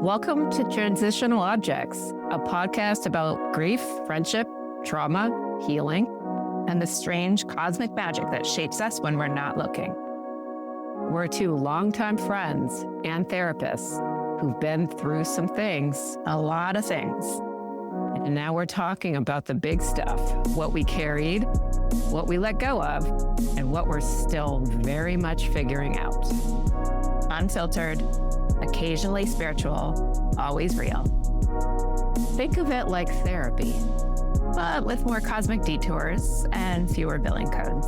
Welcome to Transitional Objects, a podcast about grief, friendship, trauma, healing, and the strange cosmic magic that shapes us when we're not looking. We're two longtime friends and therapists who've been through some things, a lot of things. And now we're talking about the big stuff, what we carried, what we let go of, and what we're still very much figuring out. Unfiltered, occasionally spiritual, always real. Think of it like therapy, but with more cosmic detours and fewer billing codes.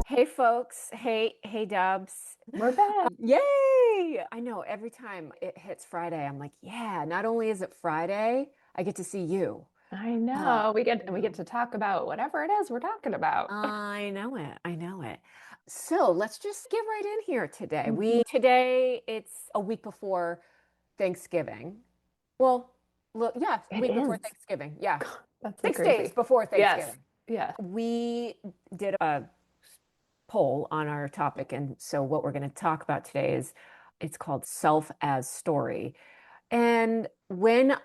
Hey folks, hey Dubs. We're back. Yay! I know every time it hits Friday, I'm like, yeah, not only is it Friday, I get to see you. I know. We get to talk about whatever it is we're talking about. I know it. So let's just get right in here today. Mhm. Today it's a week before Thanksgiving. Well, look, yeah, It week before is. Thanksgiving. Yeah. That's 6 crazy. days before Thanksgiving. Yes. Yeah. We did a poll on our topic, and so what we're going to talk about today is it's called self as story. And when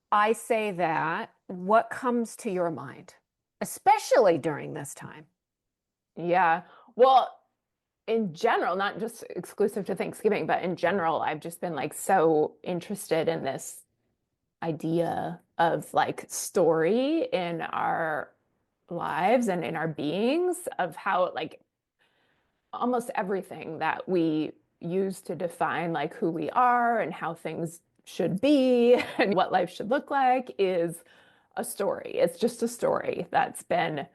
I say that, what comes to your mind, especially during this time? Yeah. Well, in general, not just exclusive to Thanksgiving, but in general, I've just been like so interested in this idea of like story in our lives and in our beings, of how like almost everything that we use to define like who we are and how things should be and what life should look like is a story. It's just a story that's been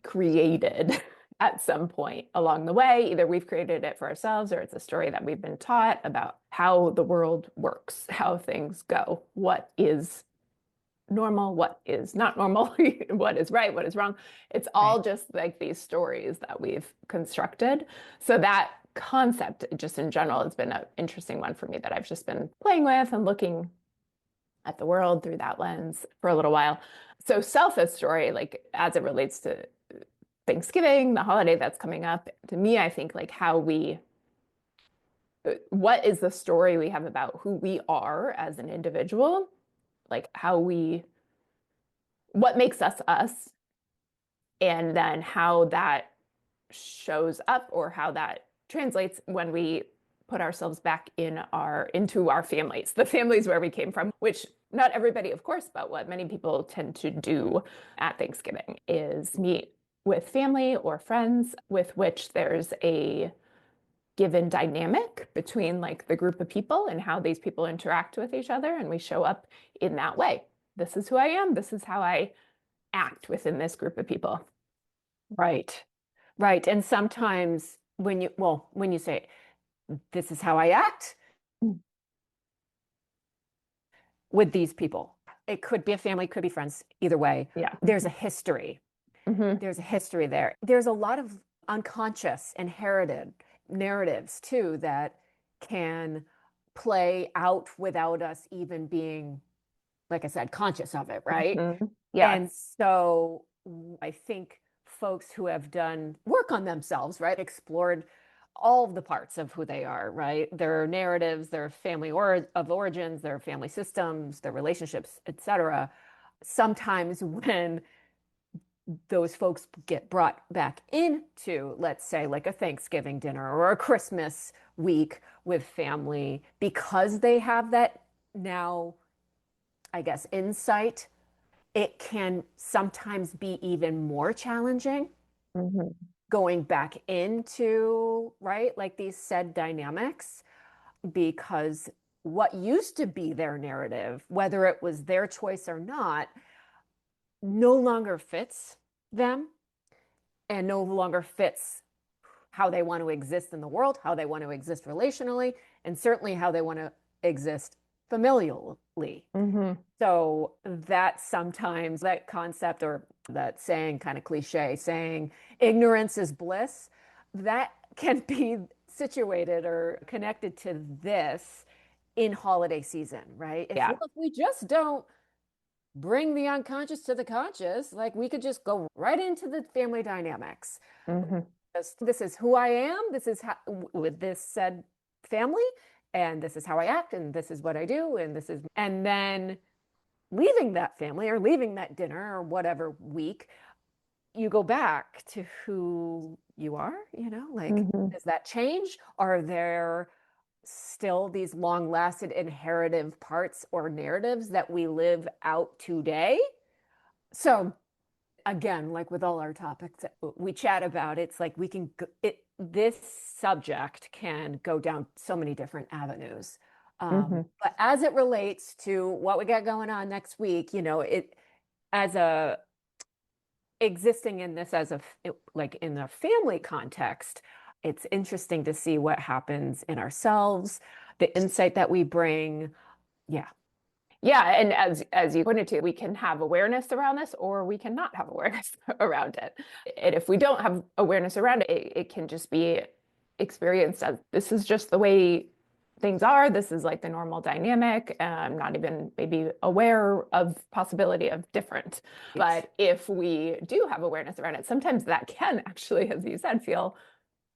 created at some point along the way. Either we've created it for ourselves or it's a story that we've been taught about how the world works, how things go, what is normal, what is not normal, what is right, what is wrong. It's all just like these stories that we've constructed. So that concept, just in general, has been an interesting one for me that I've just been playing with and looking at the world through that lens for a little while. So self as story, like as it relates to Thanksgiving, the holiday that's coming up, to me, I think like what is the story we have about who we are as an individual, like what makes us us, and then how that shows up or how that translates when we put ourselves back into our families, the families where we came from, which not everybody, of course, but what many people tend to do at Thanksgiving is meet with family or friends with which there's a given dynamic between like the group of people and how these people interact with each other, and we show up in that way. This is who I am. This is how I act within this group of people. Right. And sometimes when you say, this is how I act with these people, it could be a family, could be friends, either way. Yeah. There's a history. Mm-hmm. There's a history there. There's a lot of unconscious inherited narratives too that can play out without us even being, like I said, conscious of it, right? Mm-hmm. Yeah. And so I think folks who have done work on themselves, right, explored all of the parts of who they are, right? Their narratives, their family of origins, their family systems, their relationships, etc. Sometimes when those folks get brought back into, let's say, like a Thanksgiving dinner or a Christmas week with family, because they have that now, I guess, insight, it can sometimes be even more challenging going back into, right, like these said dynamics, because what used to be their narrative, whether it was their choice or not, no longer fits them and no longer fits how they want to exist in the world, how they want to exist relationally, and certainly how they want to exist familially. Mm-hmm. So that sometimes that concept or that saying, kind of cliche saying, ignorance is bliss, that can be situated or connected to this in holiday season, right? It's, Yeah. look, we just don't bring the unconscious to the conscious. Like we could just go right into the family dynamics. Mm-hmm. This is who I am. This is how, with this said family, and this is how I act, and this is what I do, and then leaving that family or leaving that dinner or whatever week, you go back to who you are, like, does that change? Are there still these long-lasted inherited parts or narratives that we live out today? So again, like with all our topics that we chat about, it's like this subject can go down so many different avenues. But as it relates to what we got going on next week, existing in this like in a family context, it's interesting to see what happens in ourselves, the insight that we bring. Yeah. Yeah, and as you pointed to, we can have awareness around this, or we cannot have awareness around it. And if we don't have awareness around it, it can just be experienced as this is just the way things are. This is like the normal dynamic. I'm not even maybe aware of possibility of different. Yes. But if we do have awareness around it, sometimes that can actually, as you said, feel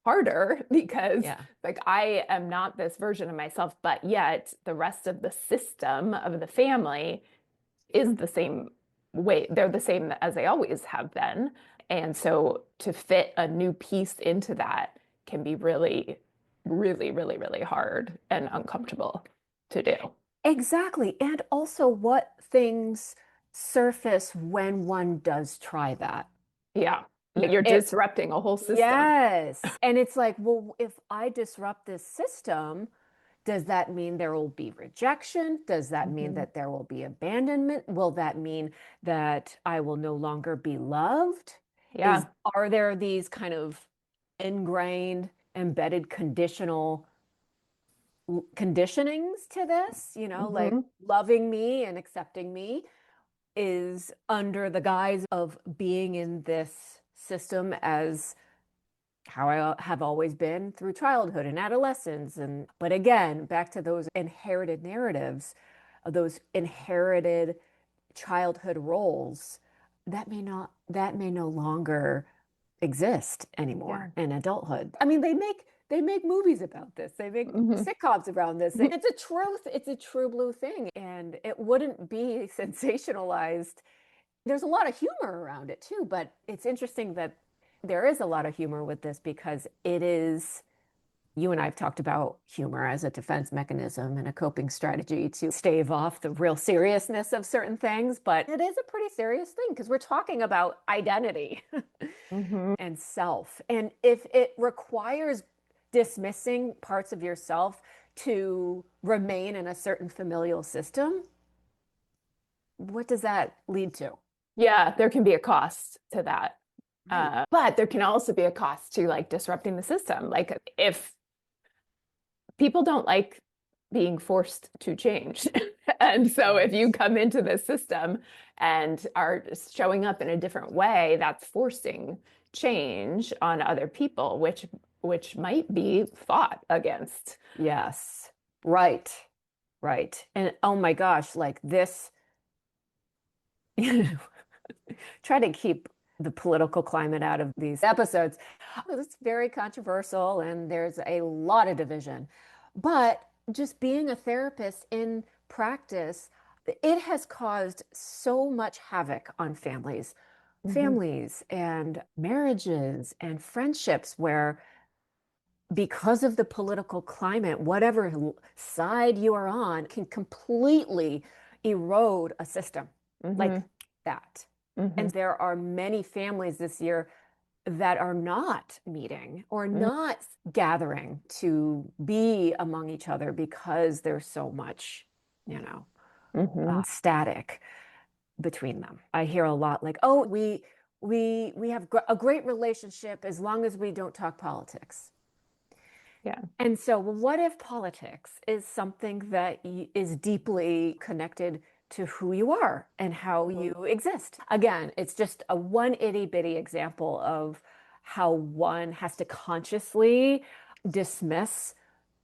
harder because like I am not this version of myself, but yet the rest of the system of the family is the same way. They're the same as they always have been. And so to fit a new piece into that can be really, really, really, really hard and uncomfortable to do. Exactly. And also what things surface when one does try that. Yeah. You're disrupting a whole system. Yes. And it's like, well, if I disrupt this system, does that mean there will be rejection? Does that mean that there will be abandonment? Will that mean that I will no longer be loved? Yeah. Are there these kind of ingrained, embedded conditionings to this? Like loving me and accepting me is under the guise of being in this system as how I have always been through childhood and adolescence. But again, back to those inherited narratives, those inherited childhood roles that may no longer exist anymore in adulthood. I mean, they make movies about this. They make sitcoms around this. It's a true blue thing. And it wouldn't be sensationalized. There's a lot of humor around it too, but it's interesting that there is a lot of humor with this because you and I have talked about humor as a defense mechanism and a coping strategy to stave off the real seriousness of certain things, but it is a pretty serious thing because we're talking about identity and self. And if it requires dismissing parts of yourself to remain in a certain familial system, what does that lead to? Yeah, there can be a cost to that. But there can also be a cost to like disrupting the system. Like if people don't like being forced to change. And so if you come into this system and are showing up in a different way, that's forcing change on other people, which might be fought against. Yes. Right. And oh my gosh, like this, try to keep the political climate out of these episodes. It's very controversial and there's a lot of division. But just being a therapist in practice, it has caused so much havoc on families and marriages and friendships where because of the political climate, whatever side you are on can completely erode a system like that. And there are many families this year that are not meeting or not gathering to be among each other because there's so much, static between them. I hear a lot like, oh, we have a great relationship as long as we don't talk politics. Yeah. And so, well, what if politics is something that is deeply connected to who you are and how you exist? Again, it's just a one itty bitty example of how one has to consciously dismiss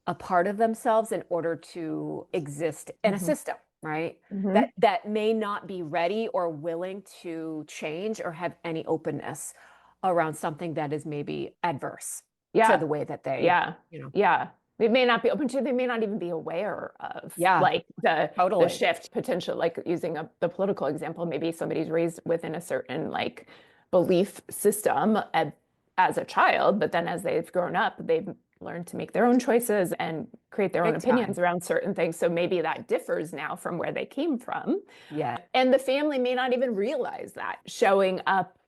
a part of themselves in order to exist in a system, right? That may not be ready or willing to change or have any openness around something that is maybe adverse to the way that they, they may not be open to, they may not even be aware of Yeah, like the totally. shift potential, like using the political example, maybe somebody's raised within a certain like belief system as a child, but then as they've grown up, they've learned to make their own choices and create their own Big opinions time. around certain things. So maybe that differs now from where they came from. Yeah. And the family may not even realize that showing up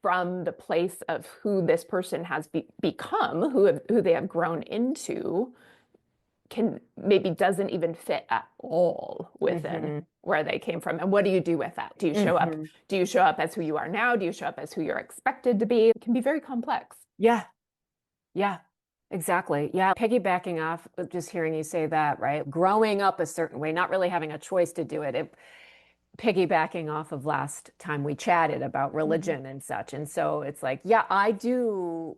from the place of who this person has become, who they have grown into, can maybe doesn't even fit at all within where they came from. And what do you do with that? Do you show up? Do you show up as who you are now? Do you show up as who you're expected to be? It can be very complex. Yeah. Yeah. Exactly. Yeah. Piggybacking off of just hearing you say that, right? Growing up a certain way, not really having a choice to do it. Piggybacking off of last time we chatted about religion and such. And so it's like, yeah, I do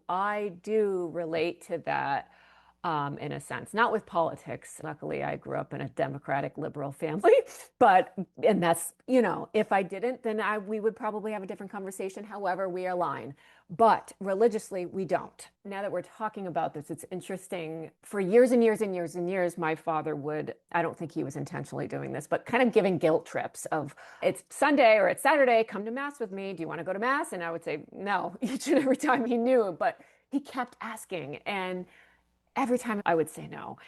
relate to that in a sense, not with politics. Luckily, I grew up in a democratic liberal family, and that's, if I didn't, then we would probably have a different conversation. However, we align. But religiously, we don't. Now that we're talking about this, it's interesting. For years and years and years and years, my father would, I don't think he was intentionally doing this, but kind of giving guilt trips of, it's Sunday or it's Saturday, come to Mass with me. Do you want to go to Mass? And I would say no each and every time he knew, but he kept asking. And every time I would say no.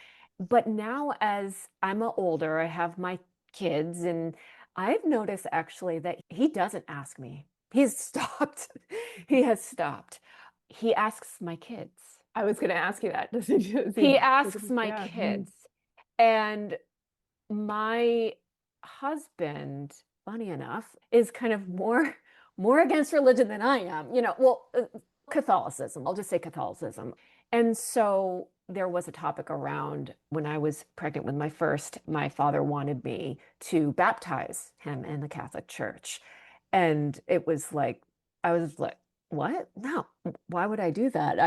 But now as I'm older, I have my kids, and I've noticed actually that he doesn't ask me. He's stopped. He has stopped. He asks my kids. I was going to ask you that. He asks my kids. And my husband, funny enough, is kind of more against religion than I am. Catholicism. I'll just say Catholicism. And so there was a topic around when I was pregnant with my first, my father wanted me to baptize him in the Catholic Church. And it was like, I was like, what? No, why would I do that?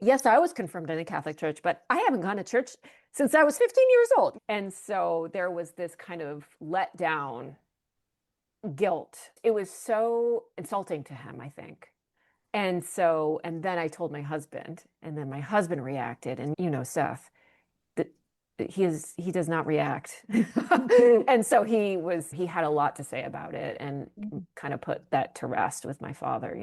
Yes, I was confirmed in the Catholic Church, but I haven't gone to church since I was 15 years old. And so there was this kind of let down guilt. It was so insulting to him, I think. And then I told my husband, and then my husband reacted, and Seth, that he does not react. And so he had a lot to say about it and kind of put that to rest with my father,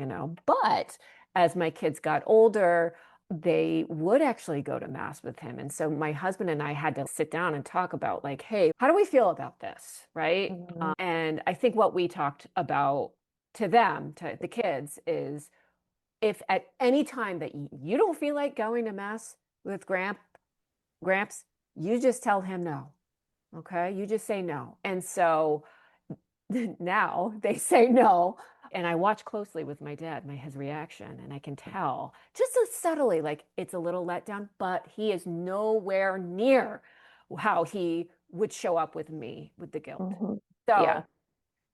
But as my kids got older, they would actually go to Mass with him. And so my husband and I had to sit down and talk about like, hey, how do we feel about this? Right. And I think what we talked about to them, to the kids, is if at any time that you don't feel like going to Mass with Gramps, you just tell him no. Okay. You just say no. And so now they say no. And I watch closely with my dad, his reaction, and I can tell just so subtly, like it's a little letdown, but he is nowhere near how he would show up with me with the guilt. So yeah.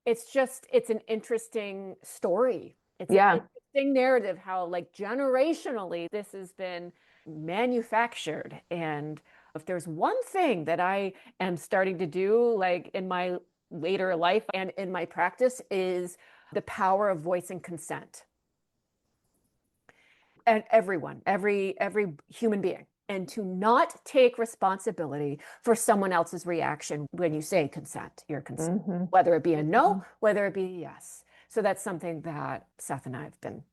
It's an interesting story. It's an interesting narrative how like generationally this has been manufactured. And if there's one thing that I am starting to do like in my later life and in my practice is the power of voicing consent. And everyone, every human being, and to not take responsibility for someone else's reaction when you say consent, your consent, whether it be a no, whether it be a yes. So that's something that Seth and I have been,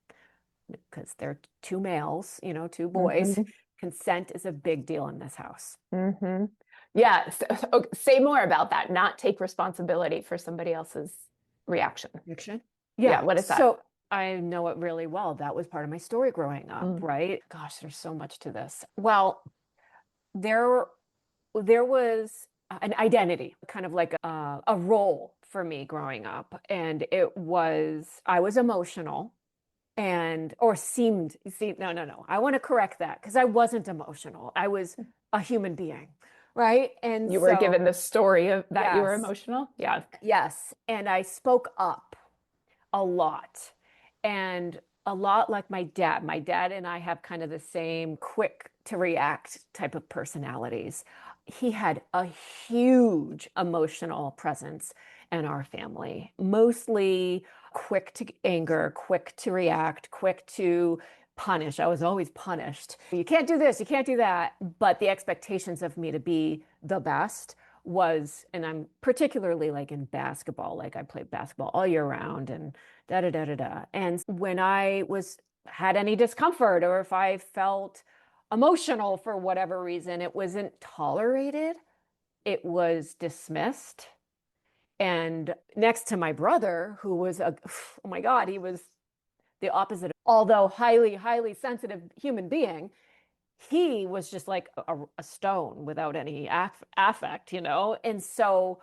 because they're two males, two boys. Consent is a big deal in this house. Yeah. So, say more about that. Not take responsibility for somebody else's reaction. Yeah. What is that? So I know it really well. That was part of my story growing up, right? Gosh, there's so much to this. Well, there was an identity, kind of like a role for me growing up. And I was emotional no. I want to correct that because I wasn't emotional. I was a human being, right? And you were given the story of that you were emotional? Yeah. Yes. And I spoke up a lot. And a lot like my dad. My dad and I have kind of the same quick to react type of personalities. He had a huge emotional presence in our family, mostly quick to anger, quick to react, quick to punished. I was always punished. You can't do this, you can't do that. But the expectations of me to be the best was, and I'm particularly like in basketball, like I played basketball all year round and da da da da da. And when I had any discomfort or if I felt emotional for whatever reason, it wasn't tolerated, it was dismissed. And next to my brother, who was oh my God, he was the opposite, although highly, highly sensitive human being, he was just like a stone without any affect, you know? And so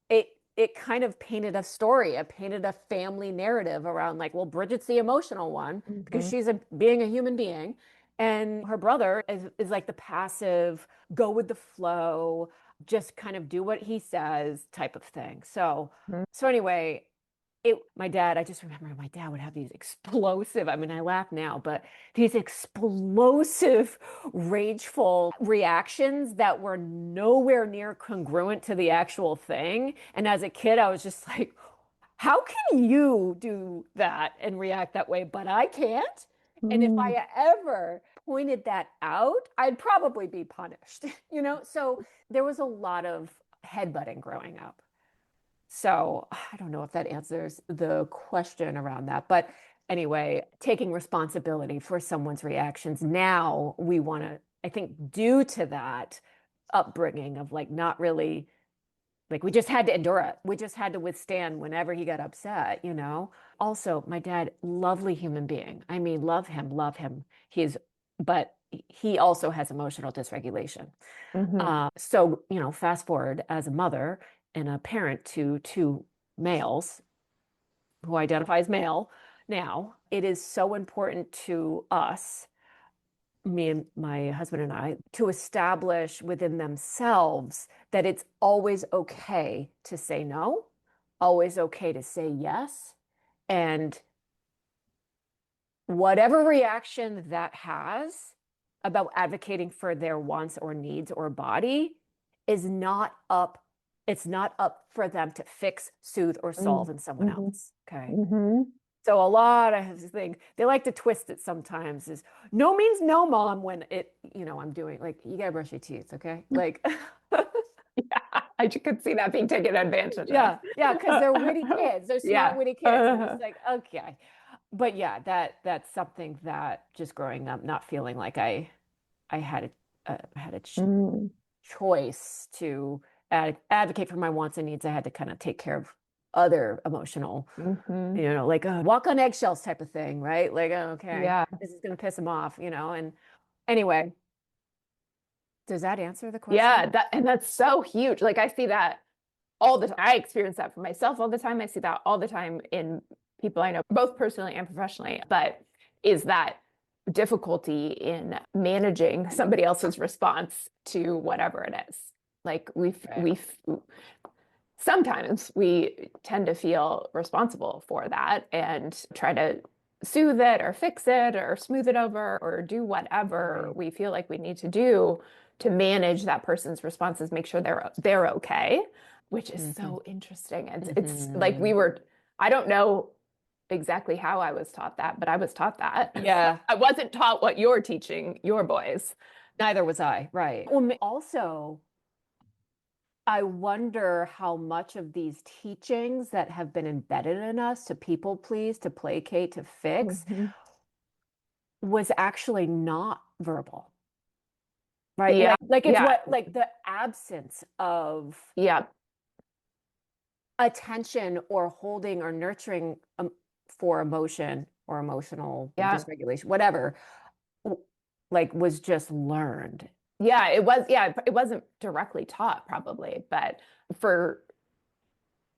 it kind of painted a story. It painted a family narrative around like, well, Bridget's the emotional one because she's being a human being. And her brother is like the passive, go with the flow, just kind of do what he says type of thing. So anyway, my dad, I just remember my dad would have these explosive, I mean, I laugh now, but these explosive, rageful reactions that were nowhere near congruent to the actual thing. And as a kid, I was just like, how can you do that and react that way, but I can't? And if I ever pointed that out, I'd probably be punished, you know? So there was a lot of headbutting growing up. So I don't know if that answers the question around that. But anyway, taking responsibility for someone's reactions. Now we want to, I think, due to that upbringing of like not really, like we just had to endure it. We just had to withstand whenever he got upset, you know? Also, my dad, lovely human being. I mean, love him, love him. But he also has emotional dysregulation. So, you know, fast forward as a mother and a parent to two males who identify as male now, it is so important to us, me and my husband and I, to establish within themselves that it's always okay to say no, always okay to say yes. And whatever reaction that has about advocating for their wants or needs or body is not up. It's not up for them to fix, soothe, or solve in someone else. Okay. So a lot of things, they like to twist it sometimes is no means no, mom, when it, you know, I'm doing like, you gotta brush your teeth. Okay. Like, Yeah, I could see that being taken advantage of. yeah. Cause they're witty kids. They're smart, witty kids. And it's like, okay. But yeah, that's something that just growing up, not feeling like I had a choice to advocate for my wants and needs. I had to kind of take care of other emotional, you know, like a walk on eggshells type of thing, right? Like, okay, this is going to piss him off, you know? And anyway, does that answer the question? Yeah, and that's so huge. Like I see that all the time. I experience that for myself all the time. I see that all the time in people I know, both personally and professionally, but is that difficulty in managing somebody else's response to whatever it is. Like sometimes we tend to feel responsible for that and try to soothe it or fix it or smooth it over or do whatever we feel like we need to do to manage that person's responses, make sure they're okay, which is so interesting. It's like I don't know exactly how I was taught that, but I was taught that. Yeah. I wasn't taught what you're teaching your boys. Neither was I. Right. Well, also, I wonder how much of these teachings that have been embedded in us to people please, to placate, to fix, was actually not verbal. Right. Yeah. Like it's what, like the absence of attention or holding or nurturing for emotion or emotional dysregulation, whatever, like was just learned. Yeah, it was. Yeah, it wasn't directly taught probably, but for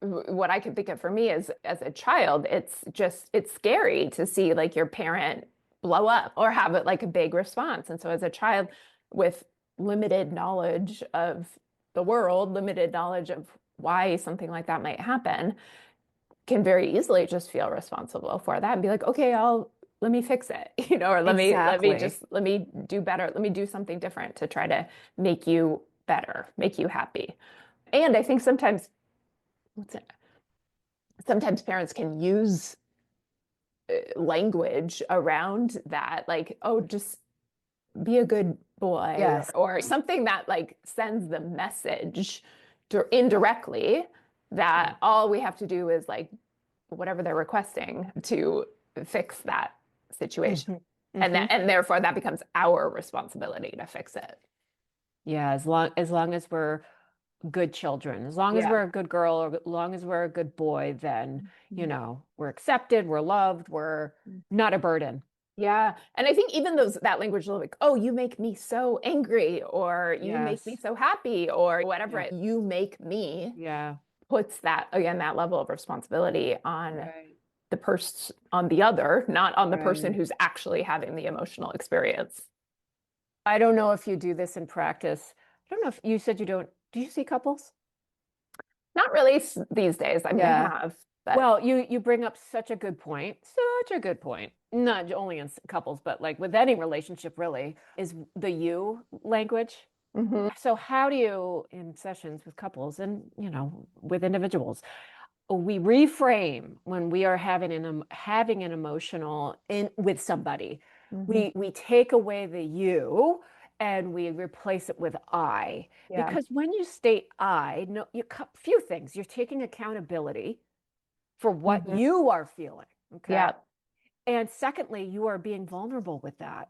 what I can think of for me as a child, it's scary to see like your parent blow up or have it like a big response. And so as a child with limited knowledge of the world, limited knowledge of why something like that might happen, can very easily just feel responsible for that and be like, okay, let me fix it, you know, or let me do better. Let me do something different to try to make you better, make you happy. And I think sometimes parents can use language around that, like, oh, just be a good boy, Yes. or something that like sends the message indirectly that all we have to do is like whatever they're requesting to fix that situation. And therefore that becomes our responsibility to fix it. Yeah, as long as we're good children, as long as we're a good girl, or as long as we're a good boy, then we're accepted, we're loved, we're not a burden. Yeah. And I think even that language, like, oh, you make me so angry, or you make me so happy, or whatever, you make me, puts that, again, that level of responsibility on the person, on the other, not on the person who's actually having the emotional experience. I don't know if you do this in practice. I don't know if you said you don't. Do you see couples? Not really these days. I mean, I have. But... Well, you bring up such a good point. Such a good point. Not only in couples, but like with any relationship, really, is the you language. So how do you, in sessions with couples and, with individuals, we reframe when we are having an emotional with somebody. We take away the you and we replace it with I. Because when you state I, few things. You're taking accountability for what you are feeling. Okay. And secondly, you are being vulnerable with that.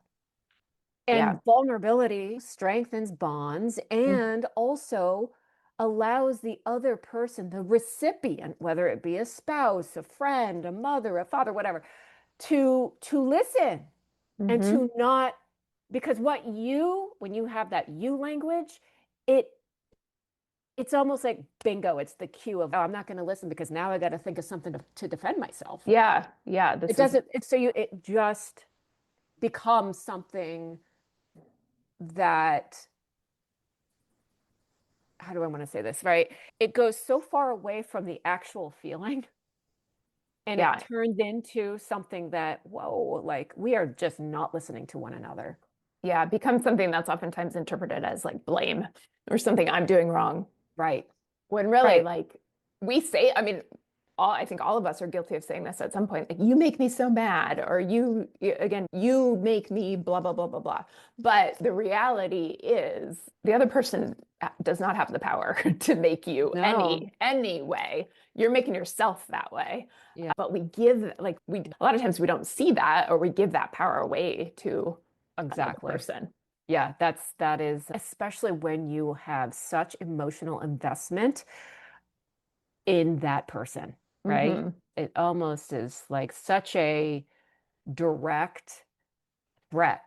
And vulnerability strengthens bonds and also allows the other person, the recipient, whether it be a spouse, a friend, a mother, a father, whatever, to listen and to not, because when you have that you language, it's almost like bingo. It's the cue of, oh, I'm not going to listen because now I got to think of something to defend myself. Yeah. It just becomes something that, how do I want to say this, right? It goes so far away from the actual feeling and it turns into something that, whoa, like we are just not listening to one another. Yeah, it becomes something that's oftentimes interpreted as like blame or something I'm doing wrong. Right. When really like we say, I mean, I think all of us are guilty of saying this at some point, like, you make me so mad, or you make me blah, blah, blah, blah, blah. But the reality is the other person does not have the power to make you any way. You're making yourself that way. But we give, a lot of times we don't see that, or we give that power away to another person. Yeah, that is, especially when you have such emotional investment in that person, right? It almost is like such a direct threat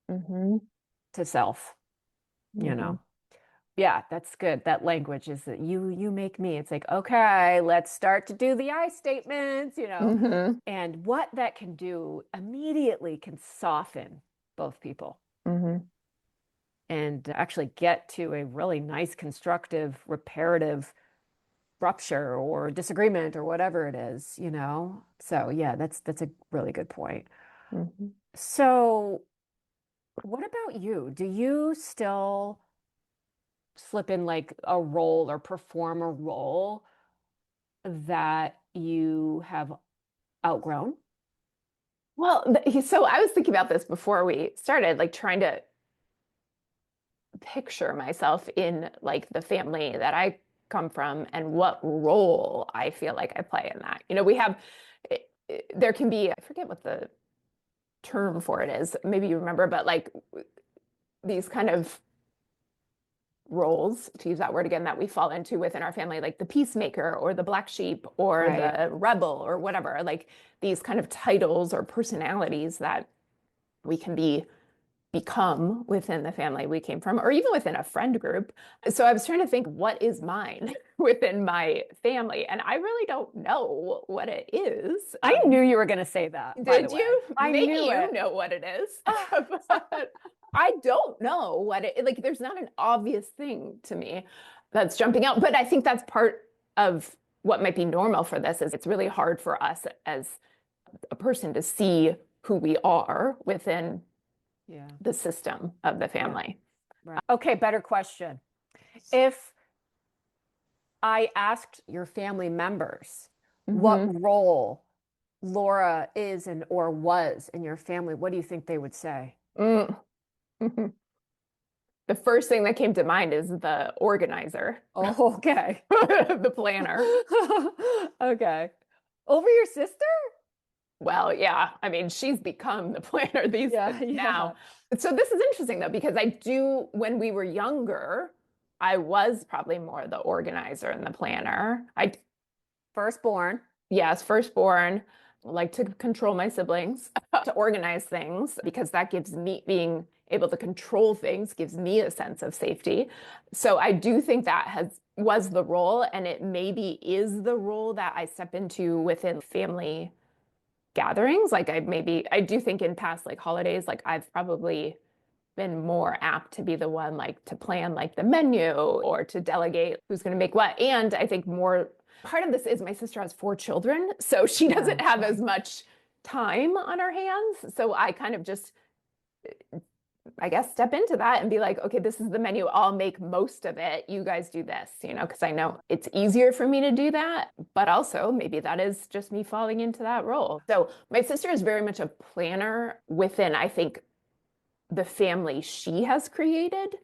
to self, Yeah, that's good. That language is that you make me. It's like, okay, let's start to do the I statements, And what that can do immediately can soften both people. And actually get to a really nice, constructive, reparative rupture or disagreement or whatever it is, So yeah, that's a really good point. So what about you? Do you still slip in like a role or perform a role that you have outgrown? Well, so I was thinking about this before we started, like trying to picture myself in like the family that I come from and what role I feel like I play in that. We have, there can be, I forget what the term for it is, maybe you remember, but like these kind of roles, to use that word again, that we fall into within our family, like the peacemaker or the black sheep or the rebel or whatever, like these kind of titles or personalities that we can become within the family we came from, or even within a friend group. So I was trying to think, what is mine within my family? And I really don't know what it is. I knew you were going to say that. Did you? Maybe you know what it is. But I don't know what it, like, there's not an obvious thing to me that's jumping out. But I think that's part of what might be normal for this, is it's really hard for us as a person to see who we are within the system of the family. Right. Okay, better question. If I asked your family members what role Laura is and or was in your family, what do you think they would say? Mm. The first thing that came to mind is the organizer, Oh, okay. the planner. Okay. Over your sister? Well, yeah, I mean, she's become the planner these Yeah, now. So this is interesting though, because I do, when we were younger, I was probably more the organizer and the planner. Firstborn. Yes, firstborn, like to control my siblings, to organize things, because that gives me, being able to control things gives me a sense of safety. So I do think that was the role, and it maybe is the role that I step into within family gatherings. Like I do think in past like holidays, like I've probably been more apt to be the one like to plan like the menu or to delegate who's going to make what. And I think more part of this is my sister has 4 children, so she doesn't have as much time on her hands. So I kind of just, I guess, step into that and be like, okay, this is the menu. I'll make most of it. You guys do this, because I know it's easier for me to do that. But also, maybe that is just me falling into that role. So my sister is very much a planner within, I think, the family she has created,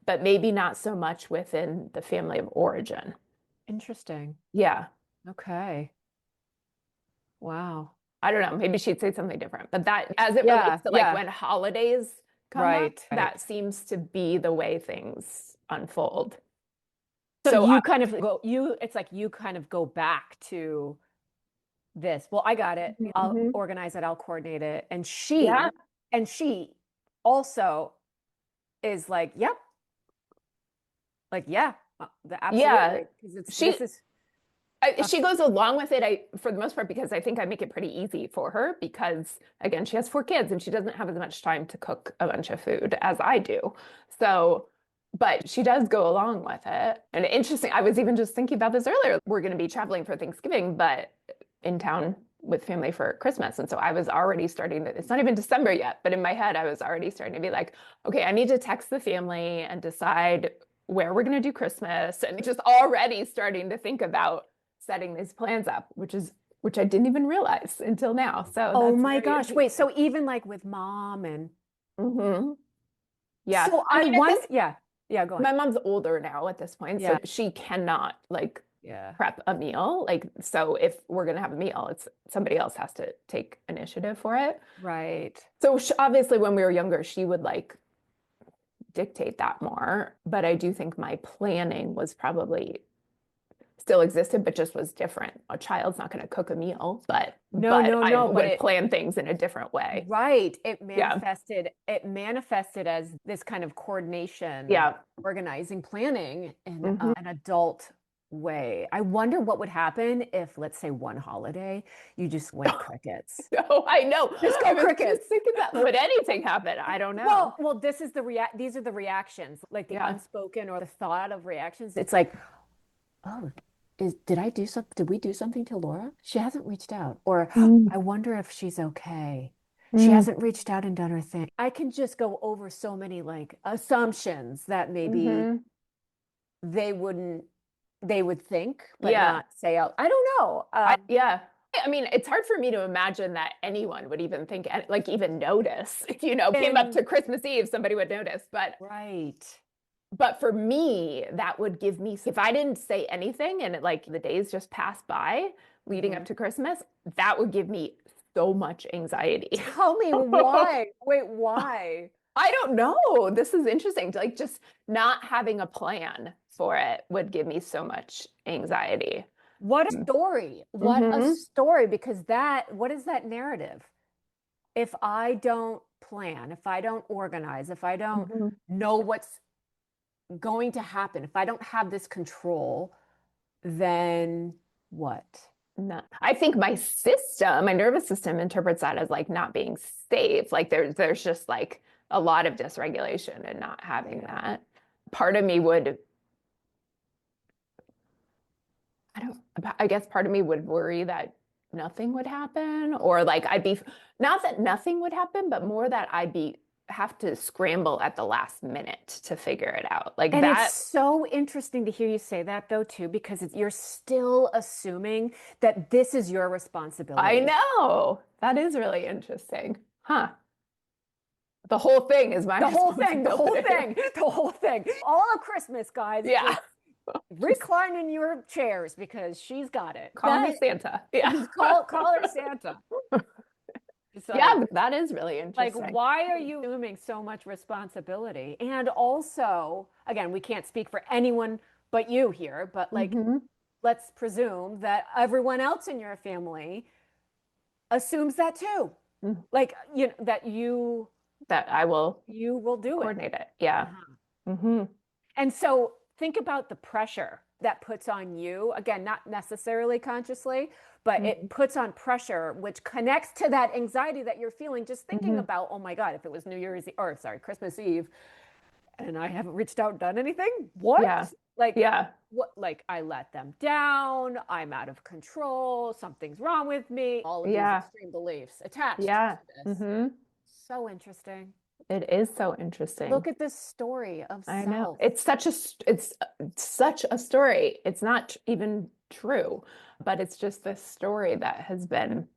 but maybe not so much within the family of origin. Interesting. Yeah. Okay. Wow. I don't know. Maybe she'd say something different, but that as it relates to like when holidays come up, that seems to be the way things unfold. So you kind of go, it's like you kind of go back to this. Well, I got it. I'll organize it. I'll coordinate it. And she also is like, yep. Like, yeah, absolutely. Yeah. Because she goes along with it, for the most part, because I think I make it pretty easy for her because, again, she has 4 kids and she doesn't have as much time to cook a bunch of food as I do. So, but she does go along with it. And interesting, I was even just thinking about this earlier. We're going to be traveling for Thanksgiving, but in town with family for Christmas. And so I was already starting it's not even December yet, but in my head, I was already starting to be like, okay, I need to text the family and decide where we're going to do Christmas, and just already starting to think about setting these plans up, which I didn't even realize until now. So oh my gosh, wait, so even like with mom and yeah. So I want go on. My mom's older now at this point, so she cannot like prep a meal. Like, so if we're gonna have a meal, it's somebody else has to take initiative for it. Right. So obviously when we were younger, she would like dictate that more, but I do think my planning was probably still existed, but just was different. A child's not going to cook a meal, but I would plan things in a different way. Right. It manifested as this kind of coordination, organizing, planning in an adult way. I wonder what would happen if, let's say, one holiday you just went crickets. Oh, I know. Just go crickets. Just thinking that would anything happen? I don't know. Well, this is these are the reactions, like the unspoken or the thought of reactions. It's like, oh, did we do something to Laura? She hasn't reached out. Or I wonder if she's okay. She hasn't reached out and done her thing. I can just go over so many like assumptions that maybe they would think, but not say out. I don't know. I mean, it's hard for me to imagine that anyone would even think, like even notice, came up to Christmas Eve, somebody would notice, but. Right. But for me, that would give me, if I didn't say anything and like the days just passed by leading up to Christmas, that would give me so much anxiety. Tell me why. Wait, why? I don't know. This is interesting. Like just not having a plan for it would give me so much anxiety. What a story. What a story. Because what is that narrative? If I don't plan, if I don't organize, if I don't know what's going to happen, if I don't have this control, then what? No. I think my nervous system interprets that as like not being safe. Like there's just like a lot of dysregulation and not having that. Part of me would, I guess part of me would worry that nothing would happen, or like not that nothing would happen, but more that I'd be have to scramble at the last minute to figure it out. Like And that. it's so interesting to hear you say that though, too, because you're still assuming that this is your I responsibility. know. That is really interesting. Huh. The whole thing is my The whole thing, responsibility. the whole thing. All of Christmas, guys. Yeah. Just recline in your chairs because she's got it. Call me Santa. Yeah. Call her Santa. So, Yeah, but that is really like, interesting. why are you assuming so much responsibility? And also, again, we can't speak for anyone but you here, but like, Mhm. let's presume that everyone else in your family assumes that too. Mm. Like, you know, that you That I will do it. coordinate it. Yeah. Uh-huh. And so think about the pressure that puts on you. Again, not necessarily consciously, but it puts on pressure, which connects to that anxiety that you're feeling just thinking about, oh my God, if it was New Year's Eve, or sorry, Christmas Eve, and I haven't reached out and done anything, what? Yeah. Like, Yeah. what? Like, I let them down, I'm out of control, something's wrong with me, all of these extreme beliefs attached Yeah. to this. So interesting. It is so interesting. Look at this story of I know. self. It's such a story. It's not even true, but it's just this story that has been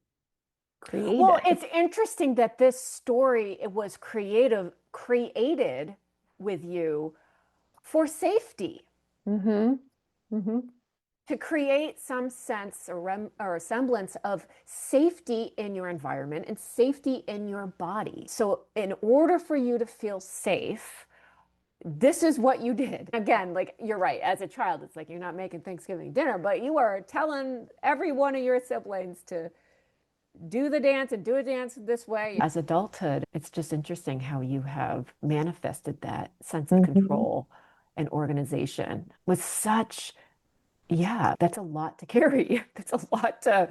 created. Well, it's interesting that this story, it was created with you for safety, to create some sense or a semblance of safety in your environment and safety in your body. So in order for you to feel safe, this is what you did. Again, like, you're right. As a child, it's like you're not making Thanksgiving dinner, but you are telling every one of your siblings to do the dance and do a dance this way. As adulthood, it's just interesting how you have manifested that sense of control and organization with such, that's a lot to carry. That's a lot to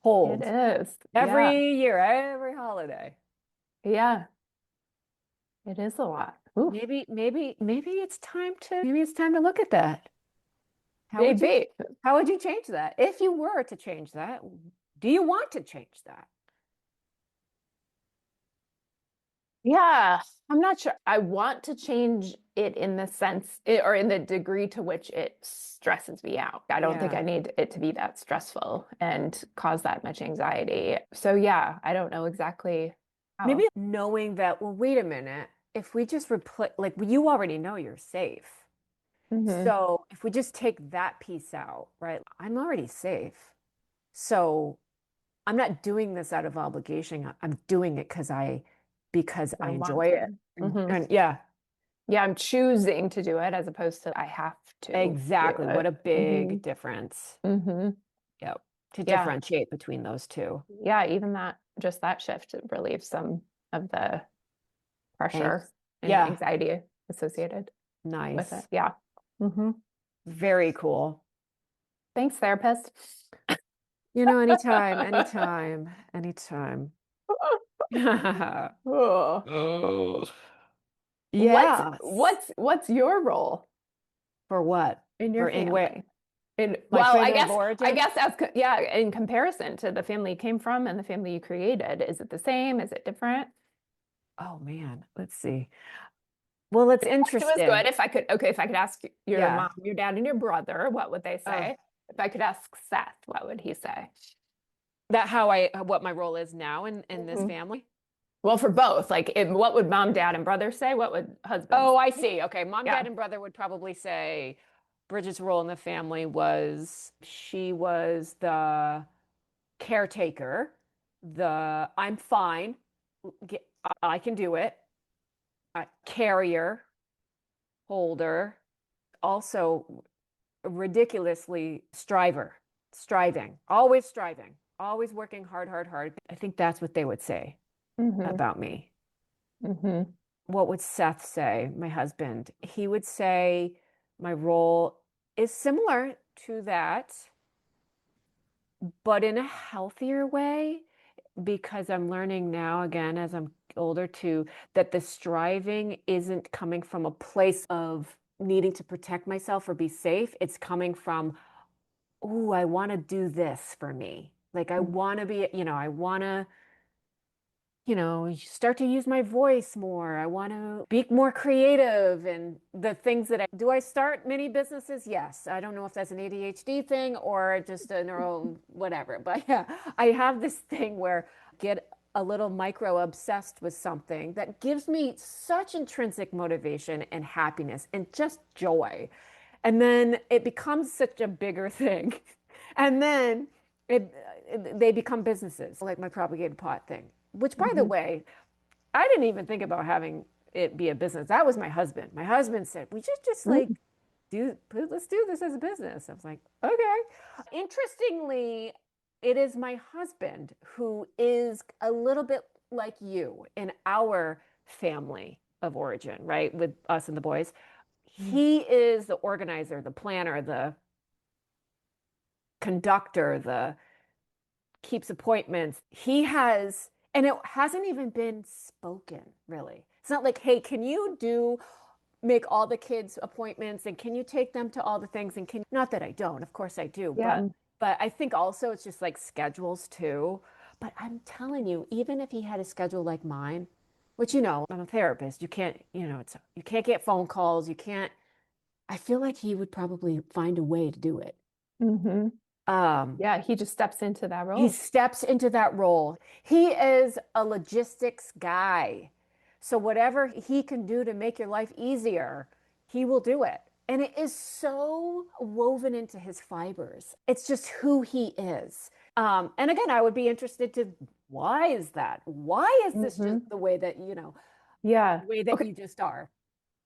hold. It is. Every year, every holiday. Yeah. It is a lot. Ooh. Maybe it's time to look at that. How would you change that? If you were to change that, do you want to change that? Yeah, I'm not sure. I want to change it in the sense or in the degree to which it stresses me out. I don't think I need it to be that stressful and cause that much anxiety. So yeah, I don't know exactly how. Maybe knowing that, well, wait a minute, if we just replace, like, you already know you're safe. So if we just take that piece out, right? I'm already safe. So I'm not doing this out of obligation. I'm doing it because I enjoy it. And yeah, I'm choosing to do it as opposed to I have to. Exactly. What a big difference. Yep. To differentiate between those two. Yeah, even that shift relieves some of the pressure and anxiety associated with it. Yeah. Very cool. Thanks, therapist. Anytime. Oh. Yeah. What's your role For what? in your family? I guess in comparison to the family you came from and the family you created, is it the same? Is it different? Oh man, let's see. Well, it's interesting. It was good. If I could ask your mom, your dad, and your brother, what would they say? If I could ask Seth, what would he say? What my role is now in this family? Well, for both, like, what would mom, dad, and brother say? What would husband? Oh, I see. Okay. Mom, dad, and brother would probably say Bridget's role in the family was she was the caretaker, I'm fine, I can do it, carrier, holder, also ridiculously striving, always working hard. I think that's what they would say about me. What would Seth say, my husband? He would say my role is similar to that, but in a healthier way, because I'm learning now, again, as I'm older too, that the striving isn't coming from a place of needing to protect myself or be safe. It's coming from, oh, I want to do this for me. Like, I want to be, I want to you start to use my voice more. I want to be more creative and the things that do I start many businesses? Yes. I don't know if that's an ADHD thing or just a neuro whatever. But yeah, I have this thing where I get a little micro obsessed with something that gives me such intrinsic motivation and happiness and just joy. And then it becomes such a bigger thing. And then they become businesses, like my propagated pot thing, which, by the way, I didn't even think about having it be a business. That was my husband. My husband said, we should just like let's do this as a business. I was like, okay. Interestingly, it is my husband who is a little bit like you in our family of origin, right? With us and the boys. He is the organizer, the planner, the conductor, the keeps appointments. He has, and it hasn't even been spoken, really. It's not like, hey, can you make all the kids appointments and can you take them to all the things and not that I don't, of course I do, Yeah. but I think also it's just like schedules too. But I'm telling you, even if he had a schedule like mine, which I'm a therapist, you can't, you can't get phone calls, you can't. I feel like he would probably find a way to do it. Mm-hmm. Um, Yeah, he just steps into that He role. steps into that role. He is a logistics guy. So whatever he can do to make your life easier, he will do it. And it is so woven into his fibers. It's just who he is. And again, I would be interested to why is that? Why is this just the way that, Yeah. the way that you just are?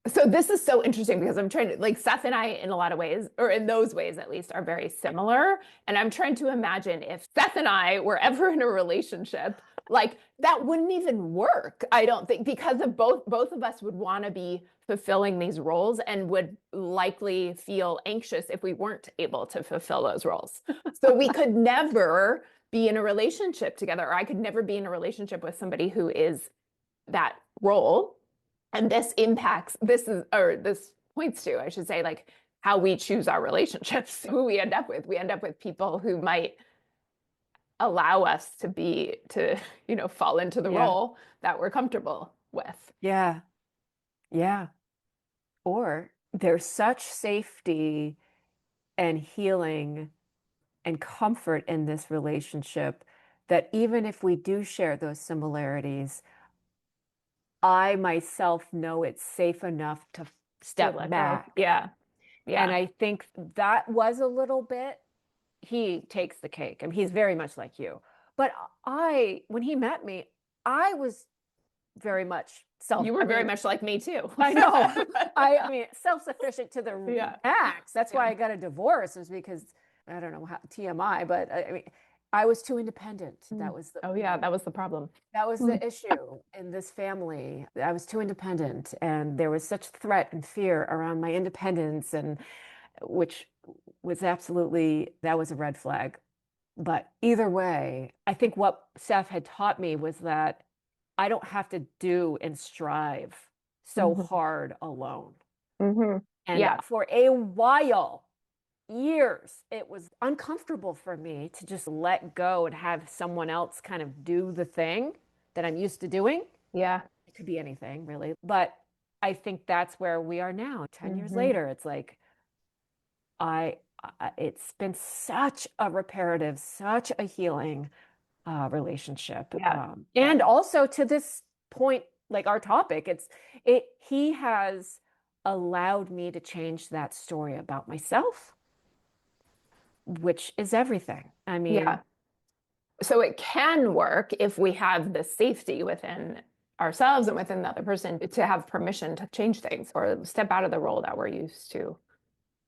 So this is so interesting because I'm trying to, like, Seth and I in a lot of ways, or in those ways at least, are very similar. And I'm trying to imagine if Seth and I were ever in a relationship, like that wouldn't even work, I don't think, because of both of us would want to be fulfilling these roles and would likely feel anxious if we weren't able to fulfill those roles. So we could never be in a relationship together, or I could never be in a relationship with somebody who is that role. And this points to, I should say, like how we choose our relationships, who we end up with. We end up with people who might allow us to fall into the role that we're comfortable with. Yeah. Yeah. Or there's such safety and healing and comfort in this relationship that even if we do share those similarities, I myself know it's safe enough to step back. Yeah. Yeah. And I think that was a little bit, he takes the cake. I mean, he's very much like you. But when he met me, I was very much You were very much like me too. I know. I mean, self-sufficient to the max. That's why I got a divorce, was because I don't know how TMI, but I mean, I was too independent. That was that was the problem. That was the issue in this family. I was too independent, and there was such threat and fear around my independence, and which was that was a red flag. But either way, I think what Seth had taught me was that I don't have to do and strive so hard alone. And for a while, years, it was uncomfortable for me to just let go and have someone else kind of do the thing that I'm used to doing. Yeah. It could be anything, really. But I think that's where we are now. 10 years later, it's like, it's been such a reparative, such a healing relationship. And also to this point, like our topic, he has allowed me to change that story about myself, which is everything. I mean, so it can work if we have the safety within ourselves and within the other person to have permission to change things or step out of the role that we're used to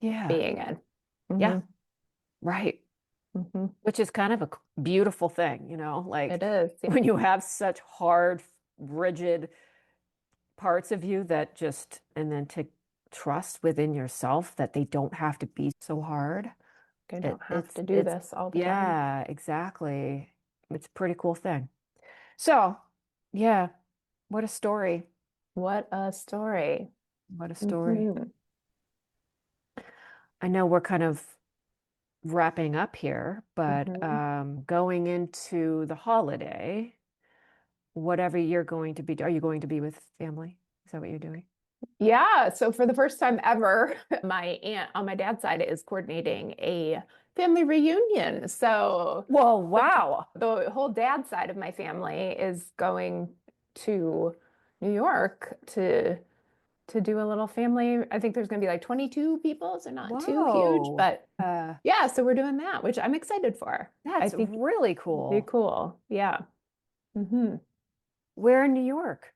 being in. Yeah. Right. Which is kind of a beautiful thing, like it is. When you have such hard, rigid parts of you and then to trust within yourself that they don't have to be so hard. They don't have to do this all the time. Yeah, exactly. It's a pretty cool thing. So, yeah, what a story. What a story. What a story. I know we're kind of wrapping up here, but going into the holiday, whatever you're going to be, are you going to be with family? Is that what you're doing? Yeah. So for the first time ever, my aunt on my dad's side is coordinating a family reunion. So Whoa, wow. the whole dad side of my family is going to New York to do a little family. I think there's going to be like 22 people, so not too huge, Whoa. but yeah, so we're doing that, which I'm excited for. I That's think really it'll cool. be cool. Yeah. Mm-hmm. Where in New York?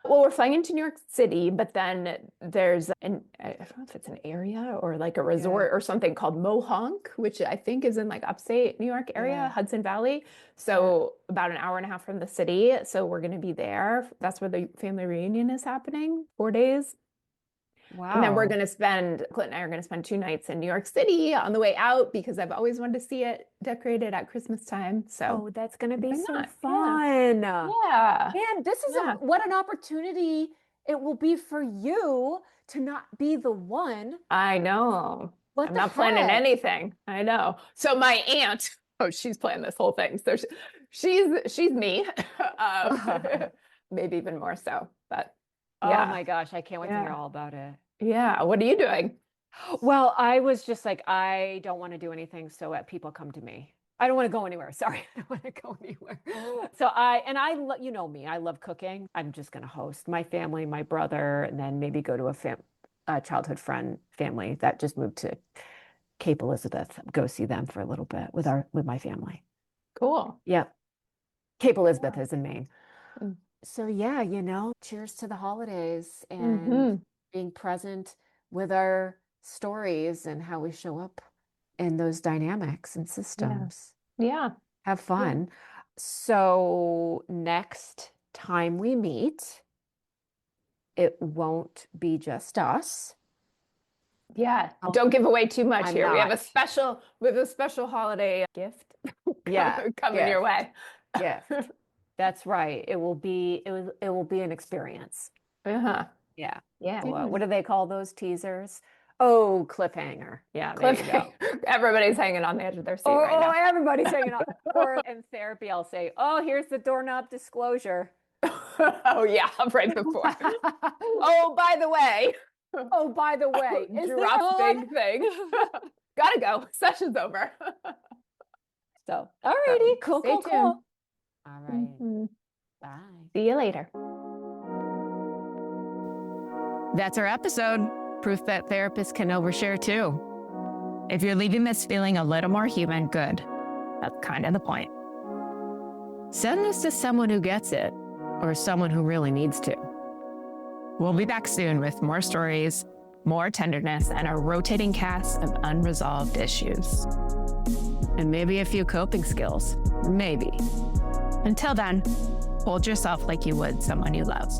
Well, we're flying into New York City, but then there's I don't know if it's an area or like a resort or something called Mohonk, which I think is in like upstate New York area, Yeah. Hudson Valley. So about an hour and a half from the city. So we're going to be there. That's where the family reunion is happening, 4 days. Wow. And then we're going to spend, Clint and I are going to spend 2 nights in New York City on the way out because I've always wanted to see it decorated at Christmas time. So Oh, that's going to be why so not? fun. Yeah. Man, this is Yeah. what an opportunity it will be for you to not be the one. I know. What I'm the not planning heck? anything. I know. So my aunt, she's planning this whole thing. So she's me, maybe even more so. But yeah. Oh my gosh, I can't wait to hear Yeah. all about it. Yeah. What are you doing? Well, I was just like, I don't want to do anything, so people come to me. I don't want to go anywhere. Sorry, I don't want to go anywhere. So you know me, I love cooking. I'm just going to host my family, my brother, and then maybe go to a childhood friend family that just moved to Cape Elizabeth. Go see them for a little bit with my family. Cool. Yeah, Cape Elizabeth is in Maine. Mm. So yeah, cheers to the holidays and Mm-hmm. being present with our stories and how we show up in those dynamics and systems. Yeah. Have fun. So next time we meet, it won't be just us. Yeah. Don't give away too much I'm here. We have not. a special holiday gift coming your way. Gift. That's right. It will be an experience. Uh-huh. Yeah. Yeah. What do they call those teasers? Oh, cliffhanger. Yeah, there you go. Everybody's hanging on the edge of their seat right now. Everybody's hanging on. Or in therapy, I'll say, oh, here's the doorknob disclosure. Oh, yeah, right before. Oh, by the way. Oh, by the way. Drop big thing. Gotta go. Session's over. So, all righty. Cool. Stay tuned. All right. Mm-hmm. Bye. See you later. That's our episode. Proof that therapists can overshare too. If you're leaving this feeling a little more human, good. That's kind of the point. Send this to someone who gets it, or someone who really needs to. We'll be back soon with more stories, more tenderness, and a rotating cast of unresolved issues. And maybe a few coping skills. Maybe. Until then, hold yourself like you would someone you love.